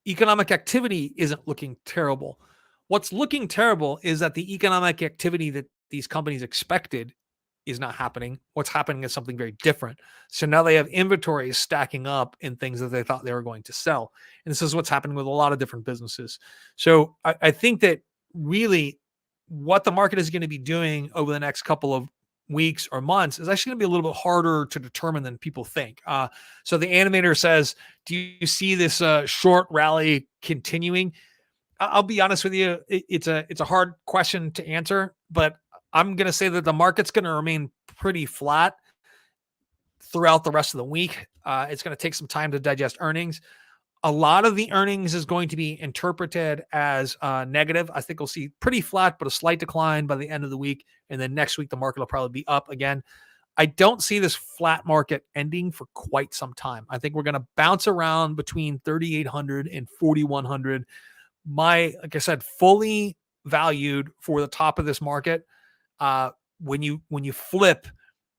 Economic activity isn't looking terrible. What's looking terrible is that the economic activity that these companies expected is not happening. What's happening is something very different. So now they have inventories stacking up in things that they thought they were going to sell. And this is what's happening with a lot of different businesses. So I think that really what the market is going to be doing over the next couple of weeks or months is actually going to be a little bit harder to determine than people think. So the animator says, do you see this short rally continuing? I'll be honest with you. It's a hard question to answer, but I'm going to say that the market's going to remain pretty flat throughout the rest of the week. It's going to take some time to digest earnings. A lot of the earnings is going to be interpreted as negative. I think we'll see pretty flat, but a slight decline by the end of the week. And then next week, the market will probably be up again. I don't see this flat market ending for quite some time. I think we're going to bounce around between 3,800 and 4,100. Like I said, fully valued for the top of this market. When you flip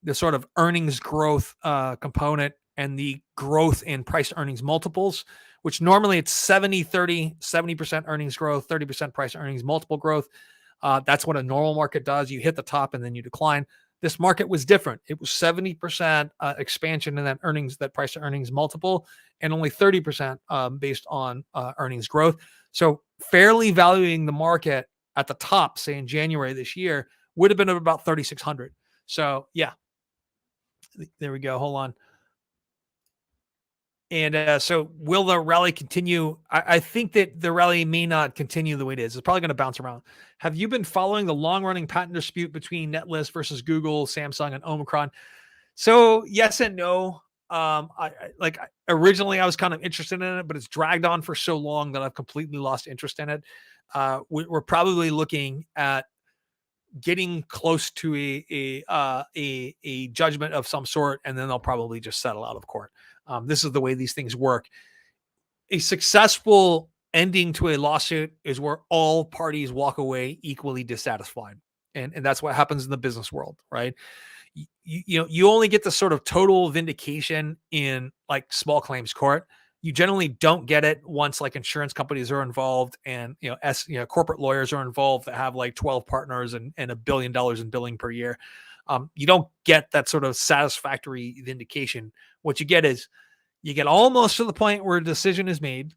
the sort of earnings growth component and the growth in price earnings multiples, which normally it's 70% earnings growth, 30% price earnings multiple growth. That's what a normal market does. You hit the top and then you decline. This market was different. It was 70% expansion in that earnings, that price to earnings multiple, and only 30% based on earnings growth. So fairly valuing the market at the top, say in January this year, would have been about 3,600. So yeah, there we go. Hold on. And so will the rally continue? I think that the rally may not continue the way it is. It's probably going to bounce around. Have you been following the long running patent dispute between Netlist versus Google, Samsung, and Omicron? So yes and no. Originally I was kind of interested in it, but it's dragged on for so long that I've completely lost interest in it. We're probably looking at getting close to a judgment of some sort, and then they'll probably just settle out of court. This is the way these things work. A successful ending to a lawsuit is where all parties walk away equally dissatisfied, and that's what happens in the business world, right? You only get the sort of total vindication in like small claims court. You generally don't get it once like insurance companies are involved and corporate lawyers are involved that have like 12 partners and $1 billion in billing per year. You don't get that sort of satisfactory vindication. What you get is you get almost to the point where a decision is made,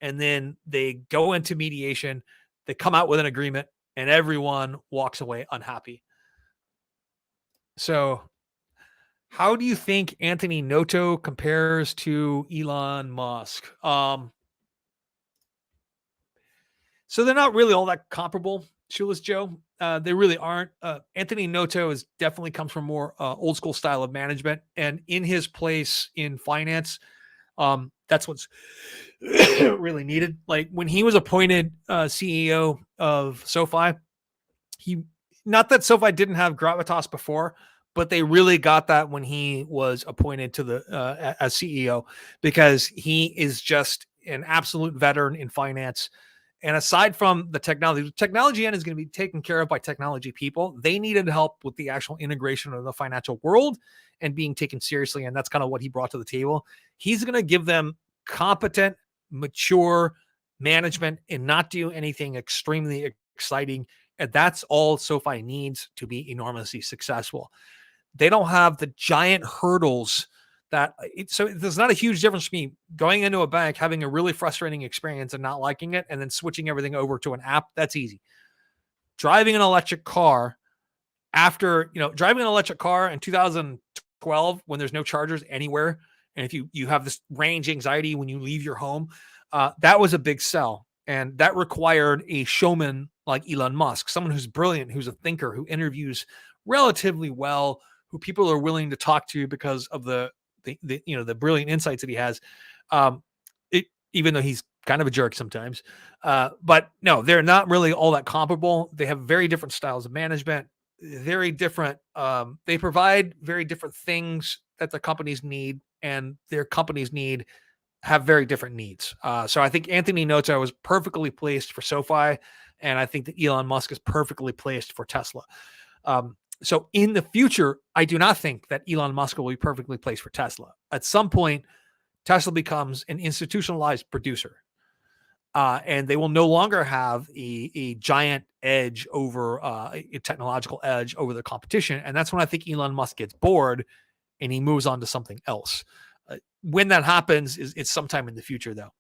and then they go into mediation, they come out with an agreement, and everyone walks away unhappy. So how do you think Anthony Noto compares to Elon Musk? So they're not really all that comparable, Shoeless Joe. They really aren't. Anthony Noto is definitely comes from more old school style of management, and in his place in finance, that's what's really needed. Like when he was appointed CEO of SoFi, he not that SoFi didn't have gravitas before, but they really got that when he was appointed to the as CEO, because he is just an absolute veteran in finance. And aside from the technology end is going to be taken care of by technology people. They needed help with the actual integration of the financial world and being taken seriously. And that's kind of what he brought to the table. He's going to give them competent, mature management and not do anything extremely exciting. And that's all SoFi needs to be enormously successful. They don't have the giant hurdles so there's not a huge difference between going into a bank, having a really frustrating experience and not liking it, and then switching everything over to an app. That's easy. Driving an electric car driving an electric car in 2012 when there's no chargers anywhere, and if you have this range anxiety when you leave your home, that was a big sell, and that required a showman like Elon Musk, someone who's brilliant, who's a thinker, who interviews relatively well, who people are willing to talk to because of the brilliant insights that he has. Even though he's kind of a jerk sometimes, but no, they're not really all that comparable. They have very different styles of management, very different. They provide very different things that the companies need, and their companies have very different needs. So I think Anthony Noto is perfectly placed for SoFi, and I think that Elon Musk is perfectly placed for Tesla. So in the future, I do not think that Elon Musk will be perfectly placed for Tesla. At some point, Tesla becomes an institutionalized producer, and they will no longer have a giant edge over a technological edge over the competition. And that's when I think Elon Musk gets bored and he moves on to something else. When that happens it's sometime in the future, though.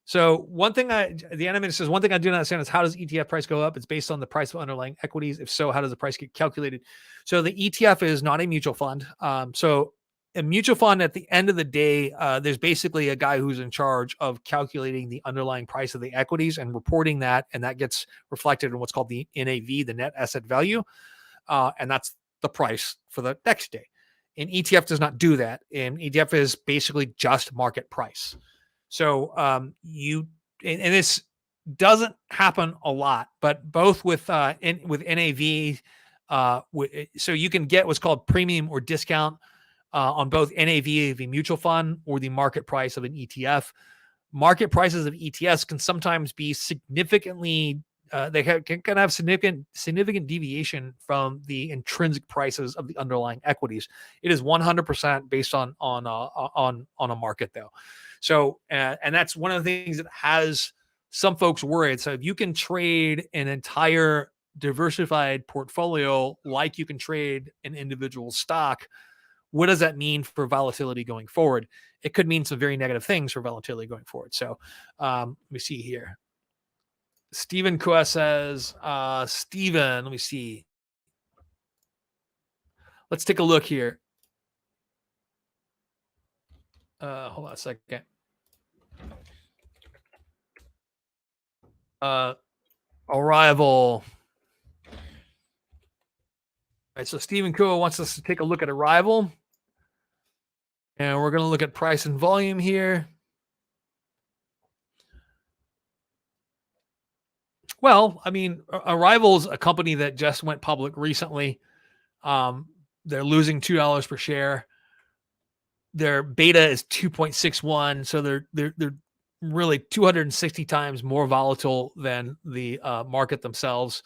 So the animator says, one thing I do not understand is how does ETF price go up? It's based on the price of underlying equities. If so, how does the price get calculated? So the ETF is not a mutual fund. So a mutual fund, at the end of the day, there's basically a guy who's in charge of calculating the underlying price of the equities and reporting that, and that gets reflected in what's called the NAV, the net asset value, and that's the price for the next day. An ETF does not do that. An ETF is basically just market price. So and this doesn't happen a lot, but both with NAV, so you can get what's called premium or discount on both NAV of a mutual fund or the market price of an ETF. Market prices of ETFs can sometimes be significantly can have significant deviation from the intrinsic prices of the underlying equities. It is 100% based on a market, though. So and that's one of the things that has some folks worried. So if you can trade an entire diversified portfolio, like you can trade an individual stock, what does that mean for volatility going forward? It could mean some very negative things for volatility going forward. So let me see here. Stephen Kua says, Stephen, let me see. Let's take a look here. Hold on a second. Arrival. All right, so Stephen Kua wants us to take a look at Arrival. And we're going to look at price and volume here. Well, I mean, Arrival's a company that just went public recently. They're losing $2 per share. Their beta is 2.61, so they're really 260 times more volatile than the market themselves.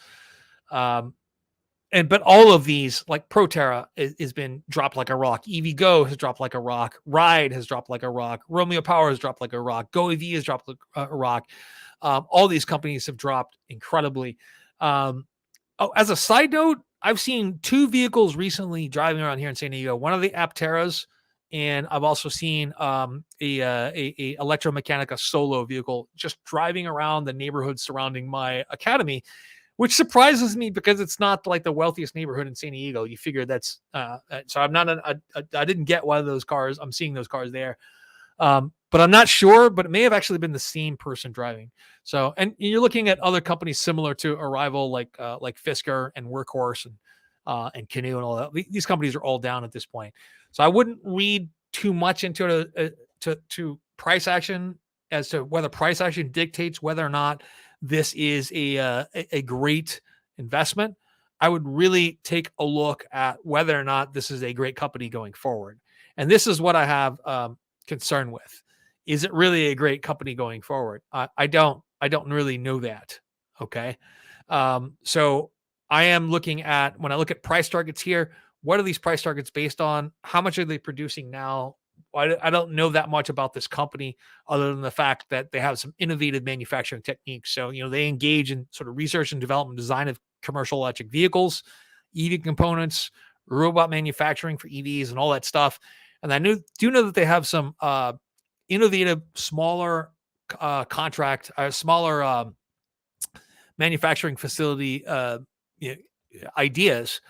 But all of these, like Proterra, has been dropped like a rock. EVgo has dropped like a rock. Ride has dropped like a rock. Romeo Power has dropped like a rock. GoEV has dropped like a rock. All these companies have dropped incredibly. As a side note, I've seen 2 vehicles recently driving around here in San Diego. One of the Apteras, and I've also seen a Electromechanica Solo vehicle just driving around the neighborhood surrounding my academy, which surprises me because it's not like the wealthiest neighborhood in San Diego. You figure that's so I'm not I didn't get one of those cars. I'm seeing those cars there. But I'm not sure, but it may have actually been the same person driving. So, and you're looking at other companies similar to Arrival, like Fisker and Workhorse and Canoe and all that. These companies are all down at this point. So I wouldn't read too much into it to price action as to whether price action dictates whether or not this is a great investment. I would really take a look at whether or not this is a great company going forward. And this is what I have concern with. Is it really a great company going forward? I don't really know that. Okay. So I am looking at, when I look at price targets here, what are these price targets based on? How much are they producing now? I don't know that much about this company other than the fact that they have some innovative manufacturing techniques. So, they engage in sort of research and development design of commercial electric vehicles, EV components, robot manufacturing for EVs and all that stuff. And I do know that they have some innovative, smaller smaller manufacturing facility ideas.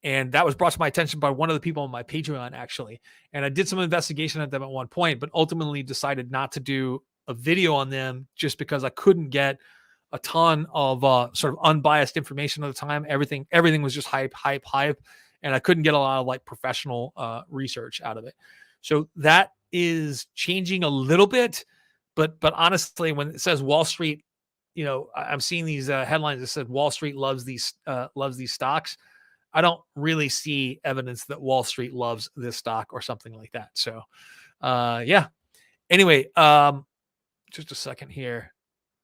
And that was brought to my attention by one of the people on my Patreon, actually. And I did some investigation at them at one point, but ultimately decided not to do a video on them just because I couldn't get a ton of sort of unbiased information at the time. Everything was just hype. And I couldn't get a lot of like professional research out of it. So that is changing a little bit. But honestly, when it says Wall Street, I'm seeing these headlines that said Wall Street loves these stocks. I don't really see evidence that Wall Street loves this stock or something like that. So, yeah. Anyway, just a second here.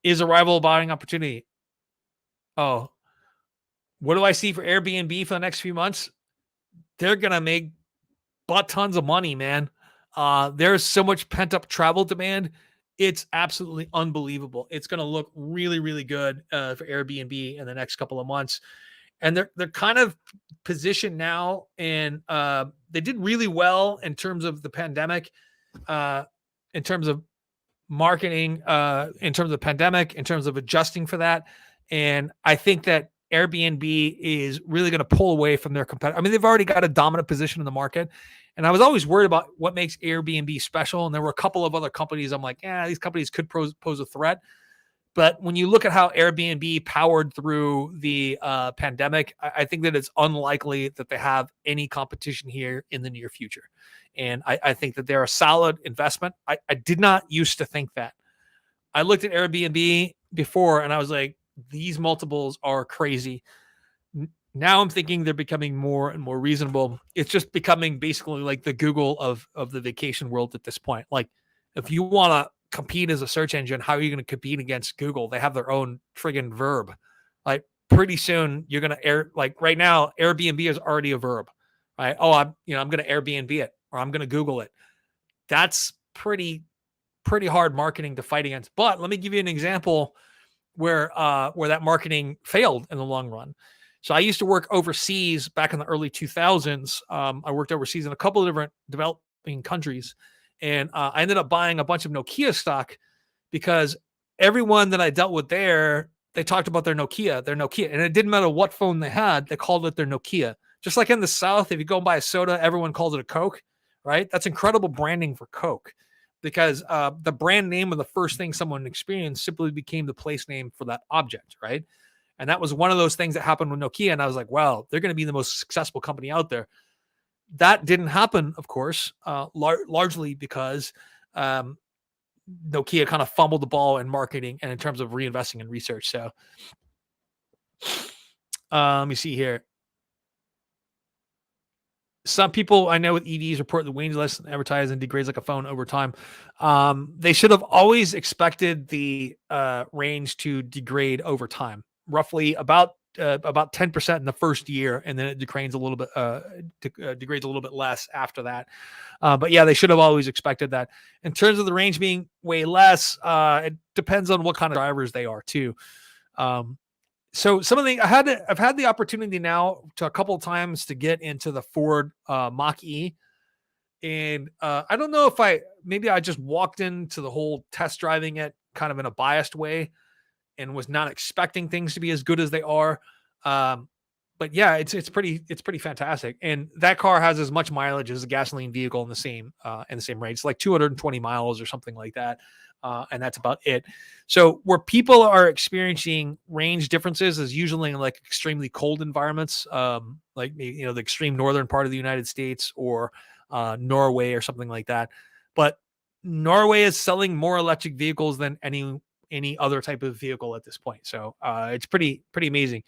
Is Arrival a buying opportunity? Oh, what do I see for Airbnb for the next few months? They're going to make butt tons of money, man. There's so much pent up travel demand. It's absolutely unbelievable. It's going to look really, really good for Airbnb in the next couple of months. And they're kind of positioned now, and they did really well in terms of the pandemic, in terms of marketing, in terms of the pandemic, in terms of adjusting for that. And I think that Airbnb is really going to pull away from their competitor. I mean, they've already got a dominant position in the market. And I was always worried about what makes Airbnb special. And there were a couple of other companies I'm like, these companies could pose a threat. But when you look at how Airbnb powered through the pandemic, I think that it's unlikely that they have any competition here in the near future. And I think that they're a solid investment. I did not used to think that. I looked at Airbnb before and I was like, these multiples are crazy. Now I'm thinking they're becoming more and more reasonable. It's just becoming basically like the Google of the vacation world at this point. Like, if you want to compete as a search engine, how are you going to compete against Google? They have their own friggin' verb. Like, pretty soon you're going to like right now, Airbnb is already a verb, right? Oh, I'm going to Airbnb it, or I'm going to Google it. That's pretty hard marketing to fight against. But let me give you an example where that marketing failed in the long run. So I used to work overseas back in the early 2000s. I worked overseas in a couple of different developing countries, and I ended up buying a bunch of Nokia stock because everyone that I dealt with there, they talked about their Nokia, and it didn't matter what phone they had, they called it their Nokia. Just like in the South, if you go and buy a soda, everyone calls it a Coke, right? That's incredible branding for Coke, because the brand name of the first thing someone experienced simply became the place name for that object, right? And that was one of those things that happened with Nokia. And I was like, wow, they're going to be the most successful company out there. That didn't happen, of course, largely because Nokia kind of fumbled the ball in marketing and in terms of reinvesting in research. So let me see here. Some people I know with EVs report the range less advertised and degrades like a phone over time. They should have always expected the range to degrade over time, roughly about 10% in the first year, and then it degrades a little bit degrades a little bit less after that. But yeah, they should have always expected that. In terms of the range being way less, it depends on what kind of drivers they are too. So some of the I've had the opportunity now to a couple of times to get into the Ford Mach E, and I don't know if maybe I just walked into the whole test driving it kind of in a biased way and was not expecting things to be as good as they are. Um, but yeah, it's pretty fantastic, and that car has as much mileage as a gasoline vehicle in the same range. It's like 220 miles or something like that, and that's about it. So where people are experiencing range differences is usually in like extremely cold environments, like the extreme northern part of the United States or Norway or something like that. But Norway is selling more electric vehicles than any other type of vehicle at this point. So it's pretty amazing.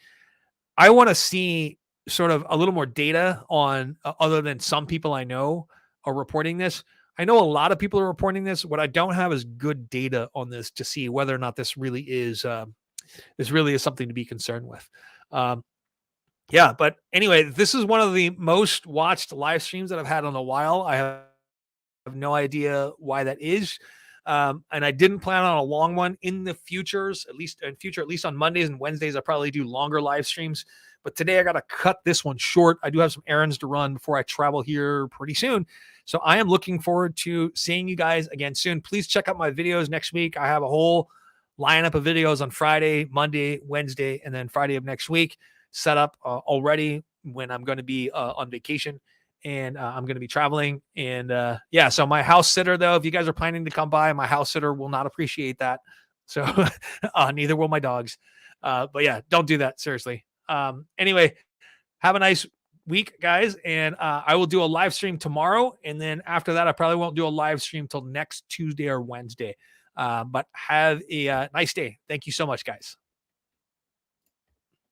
I want to see sort of a little more data on other than some people I know are reporting this. I know a lot of people are reporting this. What I don't have is good data on this to see whether or not this really is something to be concerned with. Yeah, but anyway, this is one of the most watched live streams that I've had in a while. I have no idea why that is. And I didn't plan on a long one in the futures, at least on Mondays and Wednesdays. I probably do longer live streams, but today I got to cut this one short. I do have some errands to run before I travel here pretty soon. So I am looking forward to seeing you guys again soon. Please check out my videos next week. I have a whole lineup of videos on Friday, Monday, Wednesday, and then Friday of next week set up already when I'm going to be on vacation. And I'm going to be traveling. And yeah, so my house sitter, though, if you guys are planning to come by, my house sitter will not appreciate that. So neither will my dogs. But yeah, don't do that. Seriously. Anyway, have a nice week, guys. And I will do a live stream tomorrow. And then after that, I probably won't do a live stream till next Tuesday or Wednesday. But have a nice day. Thank you so much, guys.